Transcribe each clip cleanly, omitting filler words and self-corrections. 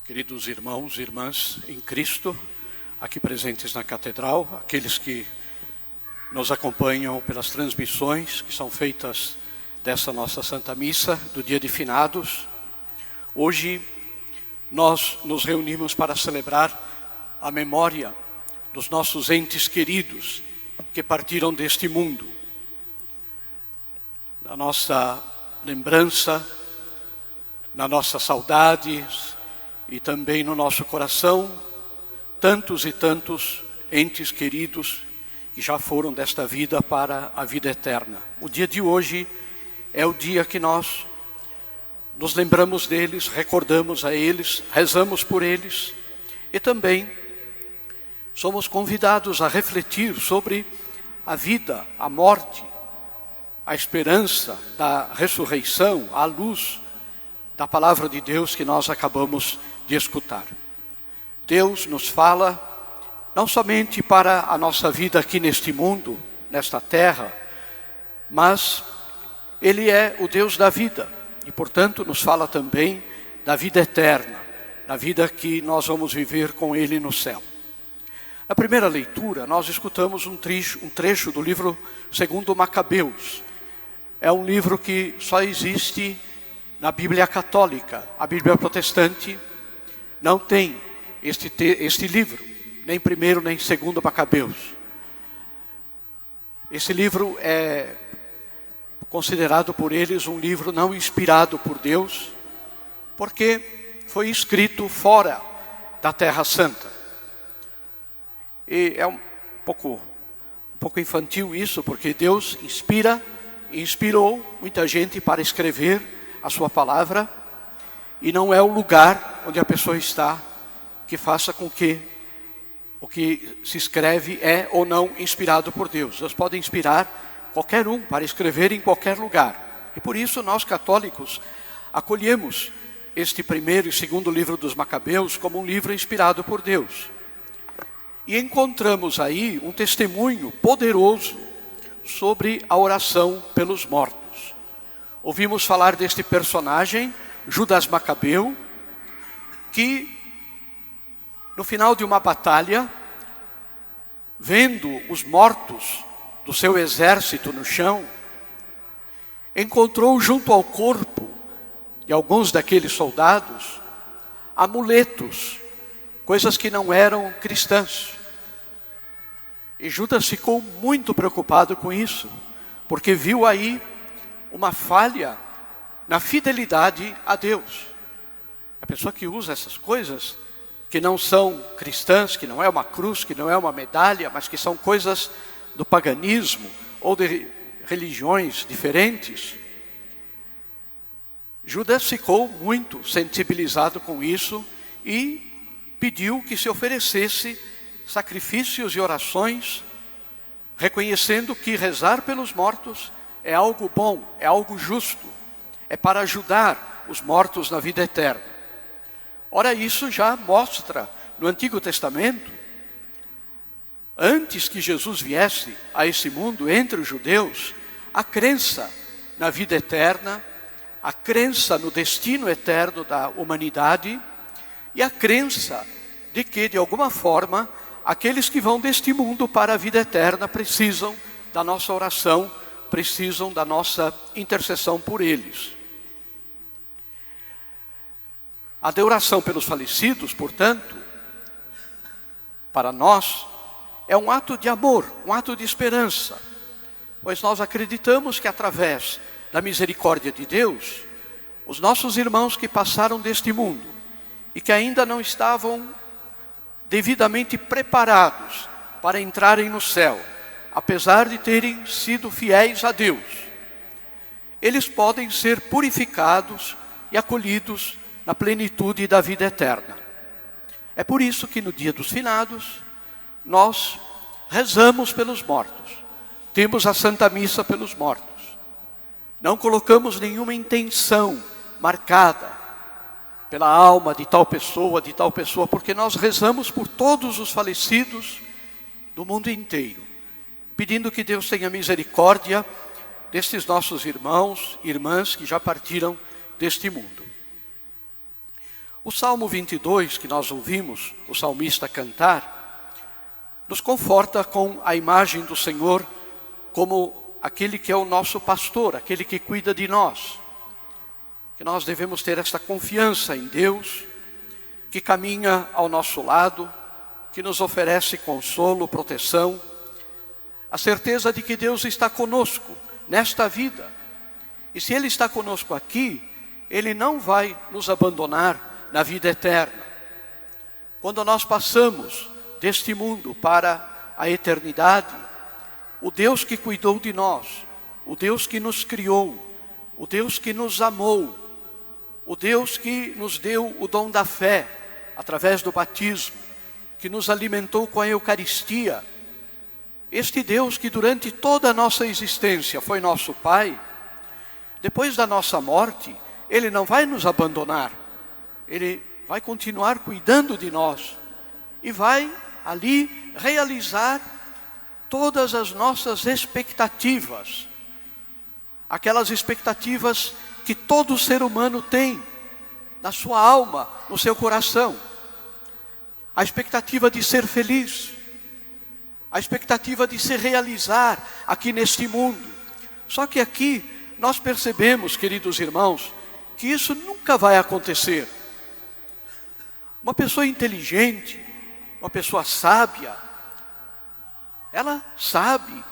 Queridos irmãos e irmãs em Cristo, aqui presentes na Catedral, aqueles que nos acompanham pelas transmissões que são feitas dessa nossa Santa Missa, do dia de Finados. Hoje nós nos reunimos para celebrar a memória dos nossos entes queridos que partiram deste mundo. Na nossa lembrança, na nossa saudade e também no nosso coração, tantos e tantos entes queridos que já foram desta vida para a vida eterna. O dia de hoje é o dia que nós nos lembramos deles, recordamos a eles, rezamos por eles e também somos convidados a refletir sobre a vida, a morte, a esperança da ressurreição, a luz da palavra de Deus que nós acabamos de escutar. Deus nos fala não somente para a nossa vida aqui neste mundo, nesta terra, mas Ele é o Deus da vida e, portanto, nos fala também da vida eterna, da vida que nós vamos viver com Ele no céu. Na primeira leitura, nós escutamos um trecho do livro segundo Macabeus. É um livro que só existe na Bíblia Católica. A Bíblia Protestante não tem este livro, nem primeiro nem segundo Macabeus. Esse livro é considerado por eles um livro não inspirado por Deus, porque foi escrito fora da Terra Santa. E é um pouco infantil isso, porque Deus inspirou muita gente para escrever a sua palavra, e não é o lugar onde a pessoa está que faça com que o que se escreve é ou não inspirado por Deus. Deus pode inspirar qualquer um para escrever em qualquer lugar. E por isso nós católicos acolhemos este primeiro e segundo livro dos Macabeus como um livro inspirado por Deus. E encontramos aí um testemunho poderoso sobre a oração pelos mortos. Ouvimos falar deste personagem, Judas Macabeu, que no final de uma batalha, vendo os mortos do seu exército no chão, encontrou junto ao corpo de alguns daqueles soldados amuletos, coisas que não eram cristãs. E Judas ficou muito preocupado com isso, porque viu aí uma falha na fidelidade a Deus. A pessoa que usa essas coisas, que não são cristãs, que não é uma cruz, que não é uma medalha, mas que são coisas do paganismo ou de religiões diferentes, Judas ficou muito sensibilizado com isso e pediu que se oferecesse sacrifícios e orações, reconhecendo que rezar pelos mortos é algo bom, é algo justo, é para ajudar os mortos na vida eterna. Ora, isso já mostra no Antigo Testamento, antes que Jesus viesse a esse mundo entre os judeus, a crença na vida eterna, a crença no destino eterno da humanidade e a crença de que, de alguma forma, aqueles que vão deste mundo para a vida eterna precisam da nossa oração, precisam da nossa intercessão por eles. A oração pelos falecidos, portanto, para nós, é um ato de amor, um ato de esperança, pois nós acreditamos que através da misericórdia de Deus, os nossos irmãos que passaram deste mundo e que ainda não estavam devidamente preparados para entrarem no céu, apesar de terem sido fiéis a Deus, eles podem ser purificados e acolhidos na plenitude da vida eterna. É por isso que no dia dos finados, nós rezamos pelos mortos, temos a Santa Missa pelos mortos. Não colocamos nenhuma intenção marcada pela alma de tal pessoa, porque nós rezamos por todos os falecidos do mundo inteiro, pedindo que Deus tenha misericórdia destes nossos irmãos e irmãs que já partiram deste mundo. O Salmo 22, que nós ouvimos o salmista cantar, nos conforta com a imagem do Senhor como aquele que é o nosso pastor, aquele que cuida de nós. Que nós devemos ter esta confiança em Deus, que caminha ao nosso lado, que nos oferece consolo, proteção, a certeza de que Deus está conosco nesta vida. E se Ele está conosco aqui, Ele não vai nos abandonar na vida eterna. Quando nós passamos deste mundo para a eternidade, o Deus que cuidou de nós, o Deus que nos criou, o Deus que nos amou, o Deus que nos deu o dom da fé através do batismo, que nos alimentou com a Eucaristia, este Deus que durante toda a nossa existência foi nosso Pai, depois da nossa morte, Ele não vai nos abandonar, Ele vai continuar cuidando de nós e vai ali realizar todas as nossas expectativas, aquelas expectativas que todo ser humano tem na sua alma, no seu coração. A expectativa de ser feliz, a expectativa de se realizar aqui neste mundo. Só que aqui nós percebemos, queridos irmãos, que isso nunca vai acontecer. Uma pessoa inteligente, uma pessoa sábia, ela sabe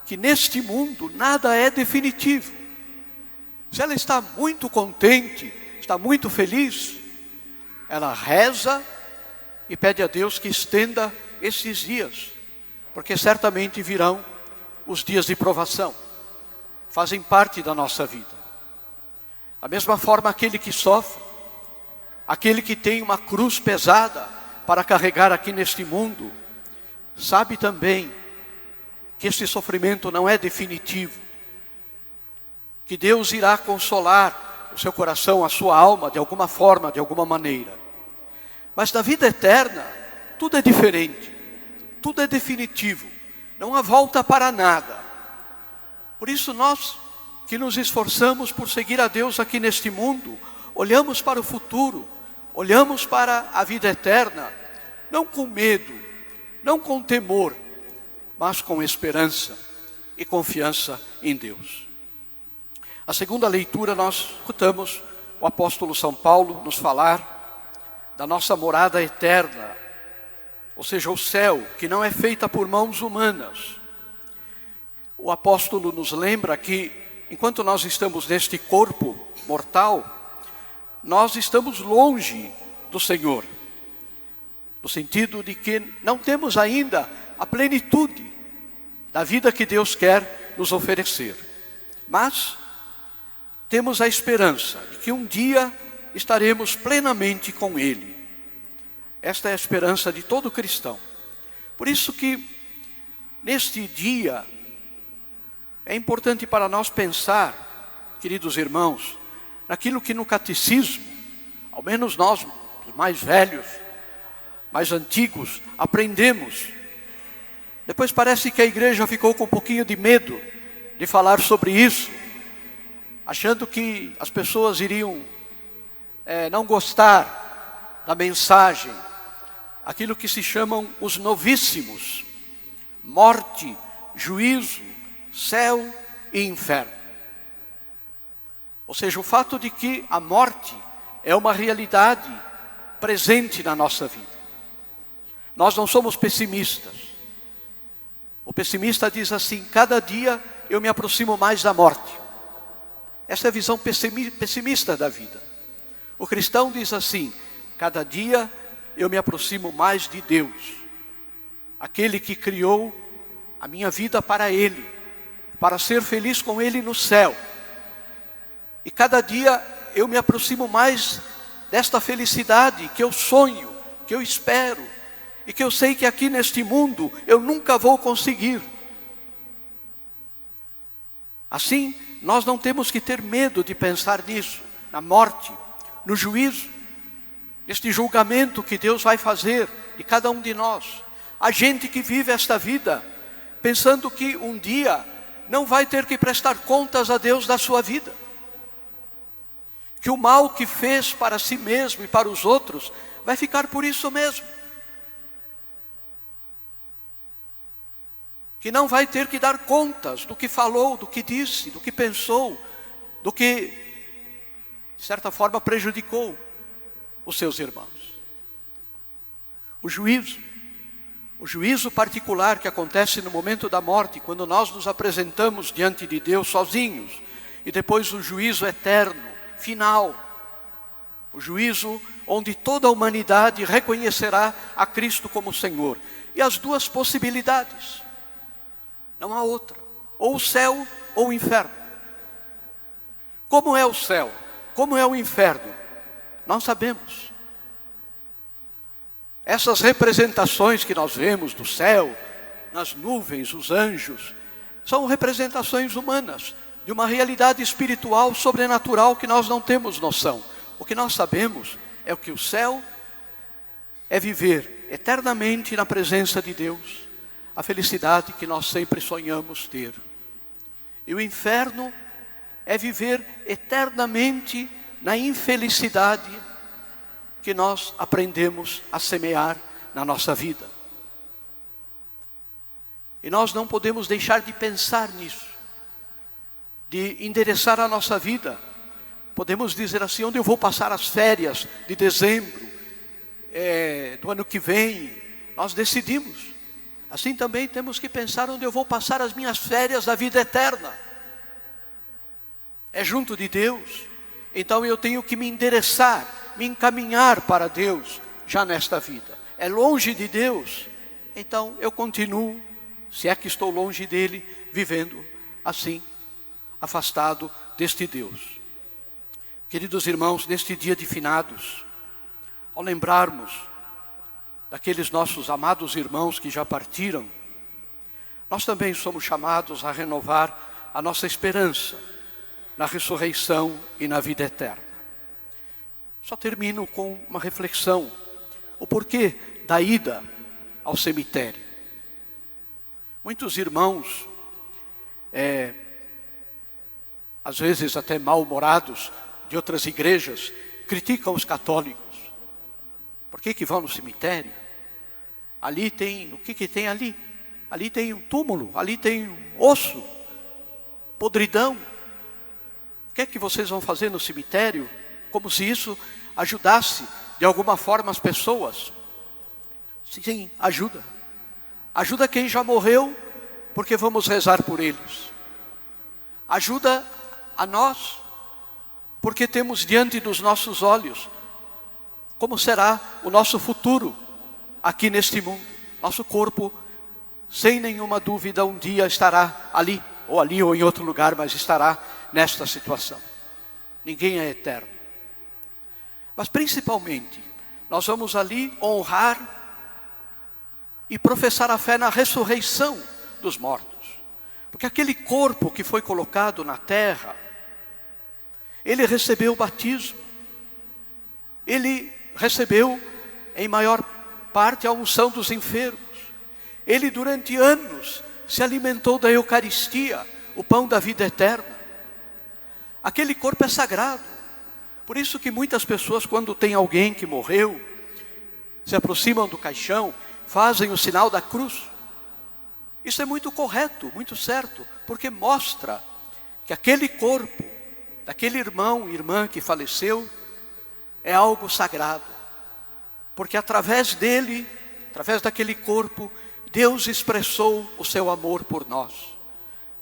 que neste mundo nada é definitivo. Se ela está muito contente, está muito feliz, ela reza e pede a Deus que estenda esses dias, porque certamente virão os dias de provação, fazem parte da nossa vida. Da mesma forma, aquele que sofre, aquele que tem uma cruz pesada para carregar aqui neste mundo, sabe também que este sofrimento não é definitivo, que Deus irá consolar o seu coração, a sua alma, de alguma forma, de alguma maneira. Mas na vida eterna, tudo é diferente, tudo é definitivo, não há volta para nada. Por isso nós que nos esforçamos por seguir a Deus aqui neste mundo, olhamos para o futuro, olhamos para a vida eterna, não com medo, não com temor, mas com esperança e confiança em Deus. A segunda leitura nós escutamos o apóstolo São Paulo nos falar da nossa morada eterna, ou seja, o céu, que não é feita por mãos humanas. O apóstolo nos lembra que, enquanto nós estamos neste corpo mortal, nós estamos longe do Senhor, no sentido de que não temos ainda a plenitude da vida que Deus quer nos oferecer. Mas temos a esperança de que um dia estaremos plenamente com Ele. Esta é a esperança de todo cristão. Por isso que neste dia é importante para nós pensar, queridos irmãos, naquilo que no catecismo, ao menos nós, os mais velhos, mais antigos, aprendemos. Depois parece que a igreja ficou com um pouquinho de medo de falar sobre isso, achando que as pessoas iriam não gostar da mensagem, aquilo que se chamam os novíssimos, morte, juízo, céu e inferno. Ou seja, o fato de que a morte é uma realidade presente na nossa vida. Nós não somos pessimistas. O pessimista diz assim: cada dia eu me aproximo mais da morte. Essa é a visão pessimista da vida. O cristão diz assim: cada dia eu me aproximo mais de Deus, aquele que criou a minha vida para Ele, para ser feliz com Ele no céu. E cada dia eu me aproximo mais desta felicidade que eu sonho, que eu espero, e que eu sei que aqui neste mundo eu nunca vou conseguir. Assim, nós não temos que ter medo de pensar nisso, na morte, no juízo, neste julgamento que Deus vai fazer de cada um de nós. A gente que vive esta vida pensando que um dia não vai ter que prestar contas a Deus da sua vida, que o mal que fez para si mesmo e para os outros vai ficar por isso mesmo. Que não vai ter que dar contas do que falou, do que disse, do que pensou, do que, de certa forma, prejudicou os seus irmãos. O juízo particular que acontece no momento da morte, quando nós nos apresentamos diante de Deus sozinhos, e depois o juízo eterno, final, o juízo onde toda a humanidade reconhecerá a Cristo como Senhor. E as duas possibilidades, não há outra, ou o céu ou o inferno. Como é o céu? Como é o inferno? Nós sabemos. Essas representações que nós vemos do céu, nas nuvens, os anjos, são representações humanas, de uma realidade espiritual, sobrenatural, que nós não temos noção. O que nós sabemos é que o céu é viver eternamente na presença de Deus, a felicidade que nós sempre sonhamos ter. E o inferno é viver eternamente na infelicidade que nós aprendemos a semear na nossa vida. E nós não podemos deixar de pensar nisso, de endereçar a nossa vida. Podemos dizer assim: onde eu vou passar as férias de dezembro, do ano que vem? Nós decidimos. Assim também temos que pensar onde eu vou passar as minhas férias da vida eterna. É junto de Deus. Então eu tenho que me endereçar, me encaminhar para Deus já nesta vida. É longe de Deus, então eu continuo, se é que estou longe dele, vivendo assim, afastado deste Deus. Queridos irmãos, neste dia de finados, ao lembrarmos daqueles nossos amados irmãos que já partiram, nós também somos chamados a renovar a nossa esperança na ressurreição e na vida eterna. Só termino com uma reflexão: o porquê da ida ao cemitério. Muitos irmãos, às vezes até mal-humorados, de outras igrejas, criticam os católicos. Por que vão no cemitério? Ali tem, o que tem ali? Ali tem um túmulo, ali tem um osso, podridão. O que é que vocês vão fazer no cemitério? Como se isso ajudasse de alguma forma as pessoas. Sim, ajuda. Ajuda quem já morreu, porque vamos rezar por eles. Ajuda a nós, porque temos diante dos nossos olhos como será o nosso futuro aqui neste mundo. Nosso corpo, sem nenhuma dúvida, um dia estará ali ou em outro lugar, mas estará nesta situação. Ninguém é eterno. Mas principalmente, nós vamos ali honrar e professar a fé na ressurreição dos mortos. Porque aquele corpo que foi colocado na terra, ele recebeu o batismo, ele recebeu em maior parte a unção dos enfermos. Ele durante anos se alimentou da Eucaristia, o pão da vida eterna. Aquele corpo é sagrado. Por isso que muitas pessoas, quando tem alguém que morreu, se aproximam do caixão, fazem o sinal da cruz. Isso é muito correto, muito certo, porque mostra que aquele corpo, daquele irmão e irmã que faleceu, é algo sagrado. Porque através dele, através daquele corpo, Deus expressou o seu amor por nós.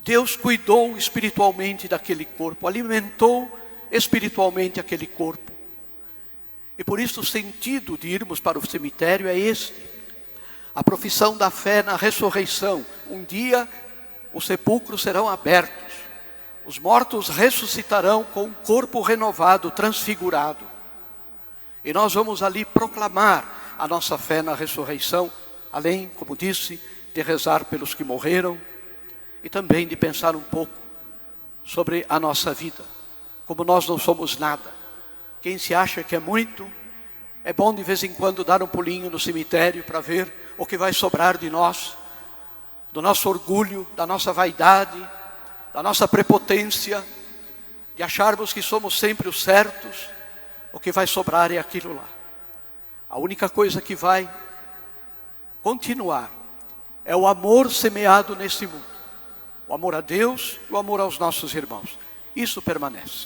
Deus cuidou espiritualmente daquele corpo, alimentou espiritualmente aquele corpo. E por isso o sentido de irmos para o cemitério é este: a profissão da fé na ressurreição. Um dia os sepulcros serão abertos, os mortos ressuscitarão com um corpo renovado, transfigurado. E nós vamos ali proclamar a nossa fé na ressurreição, além, como disse, de rezar pelos que morreram e também de pensar um pouco sobre a nossa vida. Como nós não somos nada, quem se acha que é muito, é bom de vez em quando dar um pulinho no cemitério para ver o que vai sobrar de nós, do nosso orgulho, da nossa vaidade, da nossa prepotência, de acharmos que somos sempre os certos, o que vai sobrar é aquilo lá. A única coisa que vai continuar é o amor semeado neste mundo. O amor a Deus e o amor aos nossos irmãos. Isso permanece.